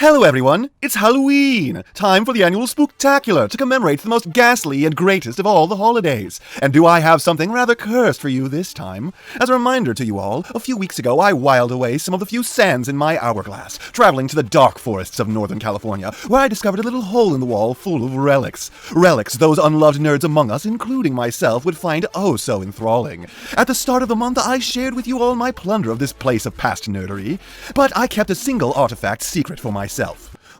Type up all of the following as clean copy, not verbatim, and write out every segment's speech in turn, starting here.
Hello everyone, it's Halloween! Time for the annual Spooktacular to commemorate the most ghastly and greatest of all the holidays. And do I have something rather cursed for you this time? As a reminder to you all, a few weeks ago I whiled away some of the few sands in my hourglass, traveling to the dark forests of Northern California, where I discovered a little hole in the wall full of relics. Relics those unloved nerds among us, including myself, would find oh so enthralling. At the start of the month I shared with you all my plunder of this place of past nerdery, but I kept a single artifact secret for myself.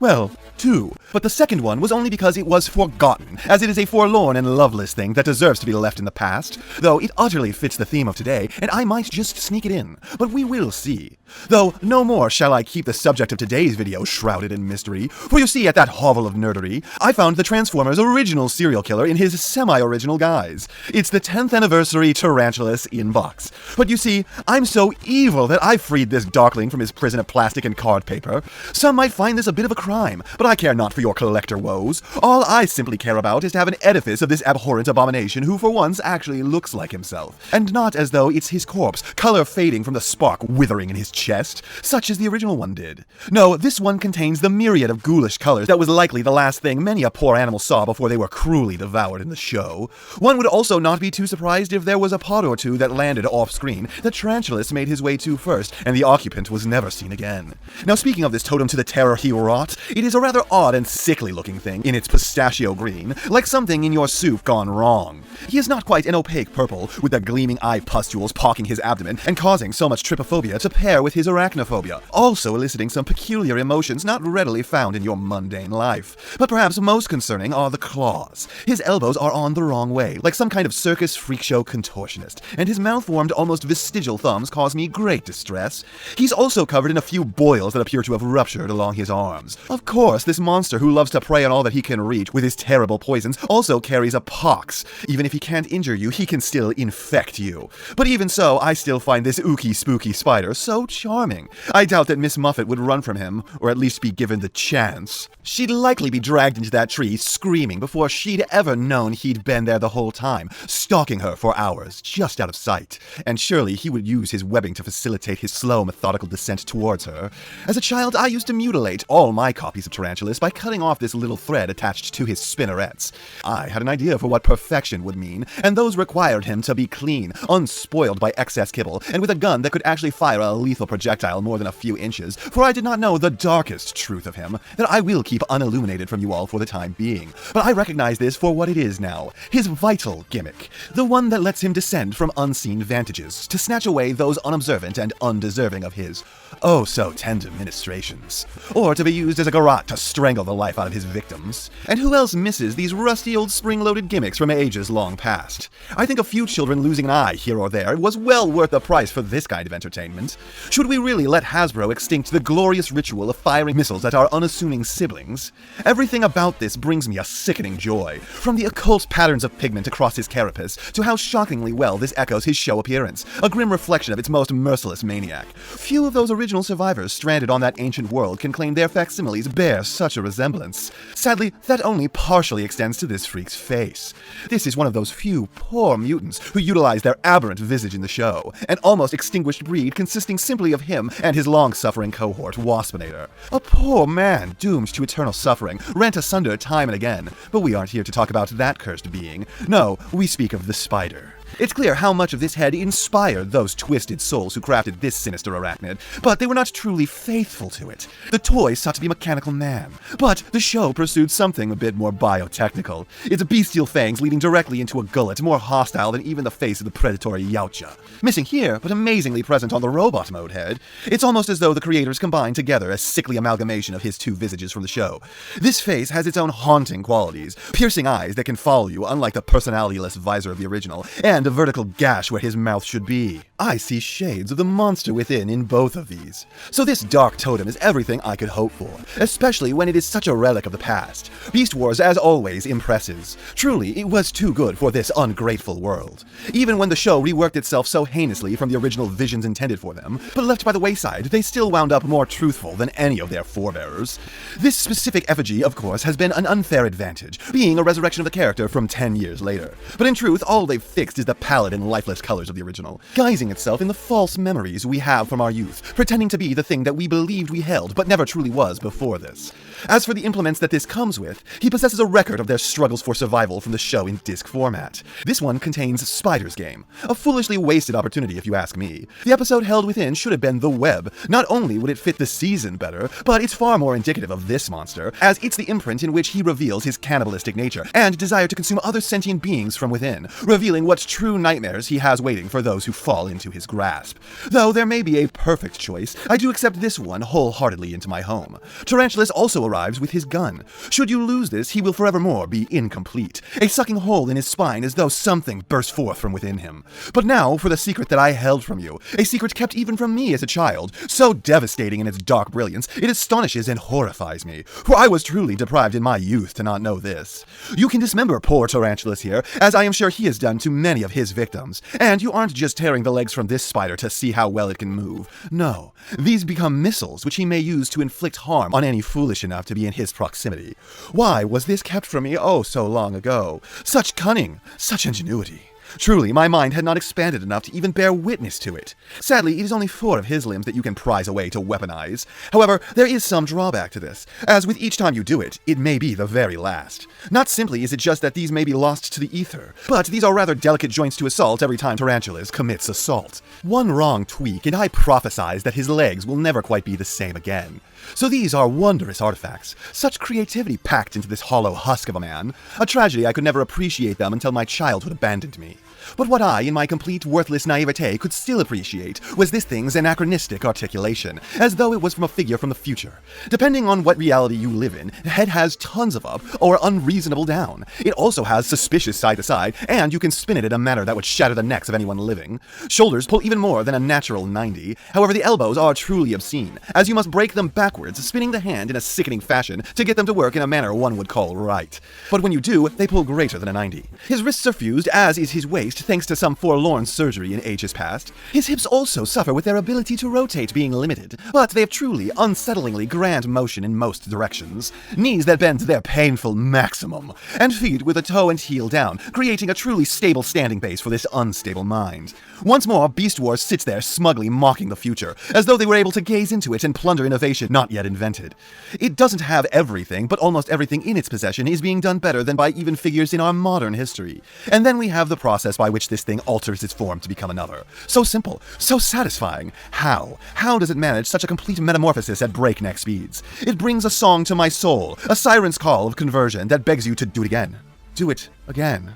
Well, two, but the second one was only because it was forgotten, as it is a forlorn and loveless thing that deserves to be left in the past, though it utterly fits the theme of today, and I might just sneak it in, but we will see. Though no more shall I keep the subject of today's video shrouded in mystery, for you see, at that hovel of nerdery, I found the Transformers' original serial killer in his semi-original guise. It's the 10th anniversary Tarantulas inbox. But you see, I'm so evil that I freed this darkling from his prison of plastic and card paper. Some might find this a bit of a crime, but I care not for your collector woes. All I simply care about is to have an edifice of this abhorrent abomination who for once actually looks like himself, and not as though it's his corpse, color fading from the spark withering in his chest, such as the original one did. No, this one contains the myriad of ghoulish colors that was likely the last thing many a poor animal saw before they were cruelly devoured in the show. One would also not be too surprised if there was a pod or two that landed off-screen that Tarantulas made his way to first, and the occupant was never seen again. Now speaking of this totem to the terror he wrought, it is a rather odd and sickly looking thing in its pistachio green, like something in your soup gone wrong. He is not quite an opaque purple, with the gleaming eye pustules poking his abdomen and causing so much trypophobia to pair with his arachnophobia, also eliciting some peculiar emotions not readily found in your mundane life. But perhaps most concerning are the claws. His elbows are on the wrong way, like some kind of circus freak show contortionist, and his malformed, almost vestigial thumbs cause me great distress. He's also covered in a few boils that appear to have ruptured along his arms. Of course, this monster who loves to prey on all that he can reach with his terrible poisons also carries a pox. Even if he can't injure you, he can still infect you. But even so, I still find this ooky spooky spider so charming. I doubt that Miss Muffet would run from him, or at least be given the chance. She'd likely be dragged into that tree screaming before she'd ever known he'd been there the whole time, stalking her for hours, just out of sight. And surely he would use his webbing to facilitate his slow, methodical descent towards her. As a child, I used to mutilate all my copies of Tarantulas by cutting off this little thread attached to his spinnerets. I had an idea for what perfection would mean, and those required him to be clean, unspoiled by excess kibble, and with a gun that could actually fire a lethal projectile more than a few inches, for I did not know the darkest truth of him, that I will keep unilluminated from you all for the time being. But I recognize this for what it is now, his vital gimmick, the one that lets him descend from unseen vantages, to snatch away those unobservant and undeserving of his oh so tender ministrations, or to be used as a garrote to strangle the life out of his victims. And who else misses these rusty old spring-loaded gimmicks from ages long past? I think a few children losing an eye here or there was well worth the price for this kind of entertainment. Should we really let Hasbro extinct the glorious ritual of firing missiles at our unassuming siblings? Everything about this brings me a sickening joy, from the occult patterns of pigment across his carapace to how shockingly well this echoes his show appearance, a grim reflection of its most merciless maniac. Few of those original survivors stranded on that ancient world can claim their facsimiles bear such a resemblance. Sadly, that only partially extends to this freak's face. This is one of those few poor mutants who utilize their aberrant visage in the show, an almost extinguished breed consisting simply of him and his long-suffering cohort, Waspinator. A poor man doomed to eternal suffering, rent asunder time and again. But we aren't here to talk about that cursed being. No, we speak of the spider. It's clear how much of this head inspired those twisted souls who crafted this sinister arachnid, but they were not truly faithful to it. The toy sought to be mechanical man, but the show pursued something a bit more biotechnical, its bestial fangs leading directly into a gullet more hostile than even the face of the predatory Yautja. Missing here, but amazingly present on the robot mode head, it's almost as though the creators combined together a sickly amalgamation of his two visages from the show. This face has its own haunting qualities, piercing eyes that can follow you unlike the personality-less visor of the original, and a vertical gash where his mouth should be. I see shades of the monster within in both of these. So this dark totem is everything I could hope for, especially when it is such a relic of the past. Beast Wars, as always, impresses. Truly, it was too good for this ungrateful world. Even when the show reworked itself so heinously from the original visions intended for them, but left by the wayside, they still wound up more truthful than any of their forebearers. This specific effigy, of course, has been an unfair advantage, being a resurrection of the character from 10 years later. But in truth, all they've fixed is the the pallid and lifeless colors of the original, guising itself in the false memories we have from our youth, pretending to be the thing that we believed we held but never truly was before this. As for the implements that this comes with, he possesses a record of their struggles for survival from the show in disc format. This one contains Spider's Game, a foolishly wasted opportunity if you ask me. The episode held within should have been the web. Not only would it fit the season better, but it's far more indicative of this monster, as it's the imprint in which he reveals his cannibalistic nature and desire to consume other sentient beings from within, revealing what true nightmares he has waiting for those who fall into his grasp. Though there may be a perfect choice, I do accept this one wholeheartedly into my home. Tarantulas also arrives with his gun. Should you lose this, he will forevermore be incomplete, a sucking hole in his spine as though something burst forth from within him. But now for the secret that I held from you, a secret kept even from me as a child, so devastating in its dark brilliance, it astonishes and horrifies me, for I was truly deprived in my youth to not know this. You can dismember poor Tarantulas here, as I am sure he has done to many of his victims, and you aren't just tearing the legs from this spider to see how well it can move. No, these become missiles which he may use to inflict harm on any foolish enough to be in his proximity. Why was this kept from me oh so long ago? Such cunning, such ingenuity. Truly, my mind had not expanded enough to even bear witness to it. Sadly, it is only 4 of his limbs that you can prize away to weaponize. However, there is some drawback to this, as with each time you do it, it may be the very last. Not simply is it just that these may be lost to the ether, but these are rather delicate joints to assault every time Tarantulas commits assault. One wrong tweak, and I prophesize that his legs will never quite be the same again. So these are wondrous artifacts, such creativity packed into this hollow husk of a man. A tragedy I could never appreciate them until my childhood abandoned me. But what I, in my complete worthless naivete, could still appreciate was this thing's anachronistic articulation, as though it was from a figure from the future. Depending on what reality you live in, the head has tons of up or unreasonable down. It also has suspicious side to side, and you can spin it in a manner that would shatter the necks of anyone living. Shoulders pull even more than a natural 90. However, the elbows are truly obscene, as you must break them backwards, spinning the hand in a sickening fashion to get them to work in a manner one would call right. But when you do, they pull greater than a 90. His wrists are fused, as is his waist, thanks to some forlorn surgery in ages past. His hips also suffer with their ability to rotate being limited, but they have truly, unsettlingly grand motion in most directions. Knees that bend to their painful maximum, and feet with a toe and heel down, creating a truly stable standing base for this unstable mind. Once more, Beast Wars sits there smugly mocking the future, as though they were able to gaze into it and plunder innovation not yet invented. It doesn't have everything, but almost everything in its possession is being done better than by even figures in our modern history. And then we have the process by which this thing alters its form to become another. So simple, so satisfying. How? How does it manage such a complete metamorphosis at breakneck speeds? It brings a song to my soul, a siren's call of conversion that begs you to do it again. Do it again.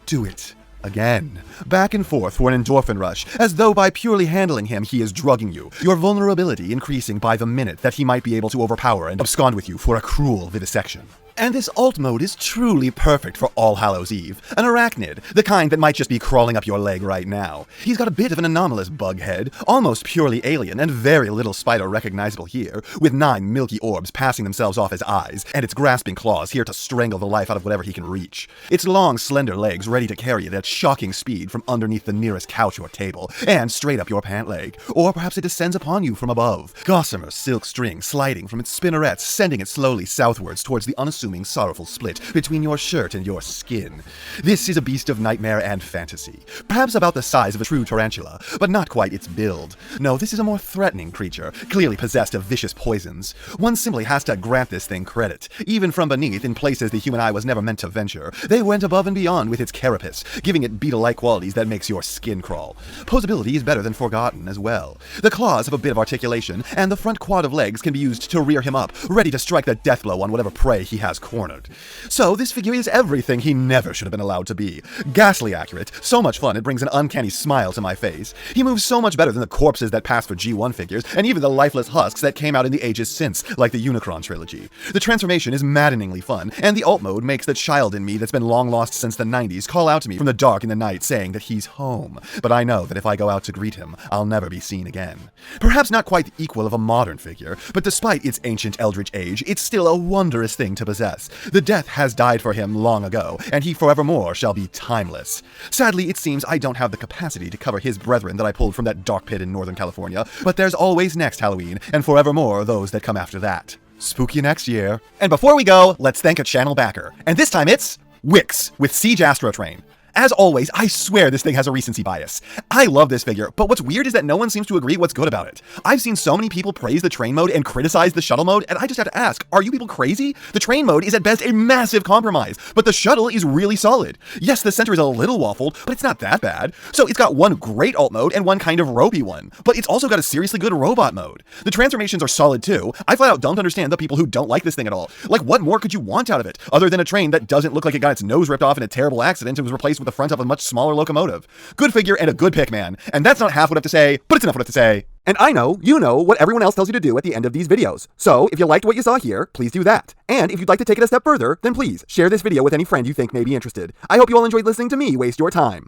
Do it again. Back and forth for an endorphin rush, as though by purely handling him he is drugging you, your vulnerability increasing by the minute that he might be able to overpower and abscond with you for a cruel vivisection. And this alt mode is truly perfect for All Hallows Eve, an arachnid, the kind that might just be crawling up your leg right now. He's got a bit of an anomalous bug head, almost purely alien and very little spider recognizable here, with 9 milky orbs passing themselves off his eyes, and its grasping claws here to strangle the life out of whatever he can reach. Its long, slender legs ready to carry it at shocking speed from underneath the nearest couch or table, and straight up your pant leg, or perhaps it descends upon you from above, gossamer silk string sliding from its spinnerets, sending it slowly southwards towards the unassuming sorrowful split between your shirt and your skin. This is a beast of nightmare and fantasy, perhaps about the size of a true tarantula, but not quite its build. No, this is a more threatening creature, clearly possessed of vicious poisons. One simply has to grant this thing credit. Even from beneath, in places the human eye was never meant to venture, they went above and beyond with its carapace, giving it beetle-like qualities that makes your skin crawl. Posability is better than forgotten as well. The claws have a bit of articulation, and the front quad of legs can be used to rear him up, ready to strike the death blow on whatever prey he has cornered. So this figure is everything he never should have been allowed to be. Ghastly accurate, so much fun it brings an uncanny smile to my face. He moves so much better than the corpses that pass for G1 figures, and even the lifeless husks that came out in the ages since, like the Unicron trilogy. The transformation is maddeningly fun, and the alt mode makes the child in me that's been long lost since the 90s call out to me from the dark in the night saying that he's home. But I know that if I go out to greet him, I'll never be seen again. Perhaps not quite the equal of a modern figure, but despite its ancient eldritch age, it's still a wondrous thing to possess. The death has died for him long ago, and he forevermore shall be timeless. Sadly, it seems I don't have the capacity to cover his brethren that I pulled from that dark pit in Northern California, but there's always next Halloween, and forevermore those that come after that. Spook you next year. And before we go, let's thank a channel backer. And this time it's Wix with Siege Astrotrain. As always, I swear this thing has a recency bias. I love this figure, but what's weird is that no one seems to agree what's good about it. I've seen so many people praise the train mode and criticize the shuttle mode, and I just have to ask, are you people crazy? The train mode is at best a massive compromise, but the shuttle is really solid. Yes, the center is a little waffled, but it's not that bad. So it's got one great alt mode and one kind of ropey one, but it's also got a seriously good robot mode. The transformations are solid too. I flat out don't understand the people who don't like this thing at all. Like, what more could you want out of it, other than a train that doesn't look like it got its nose ripped off in a terrible accident and was replaced with the front of a much smaller locomotive? Good figure and a good pick, man. And that's not half what I have to say, but it's enough what I have to say. And I know, you know, what everyone else tells you to do at the end of these videos. So, if you liked what you saw here, please do that. And if you'd like to take it a step further, then please share this video with any friend you think may be interested. I hope you all enjoyed listening to me waste your time.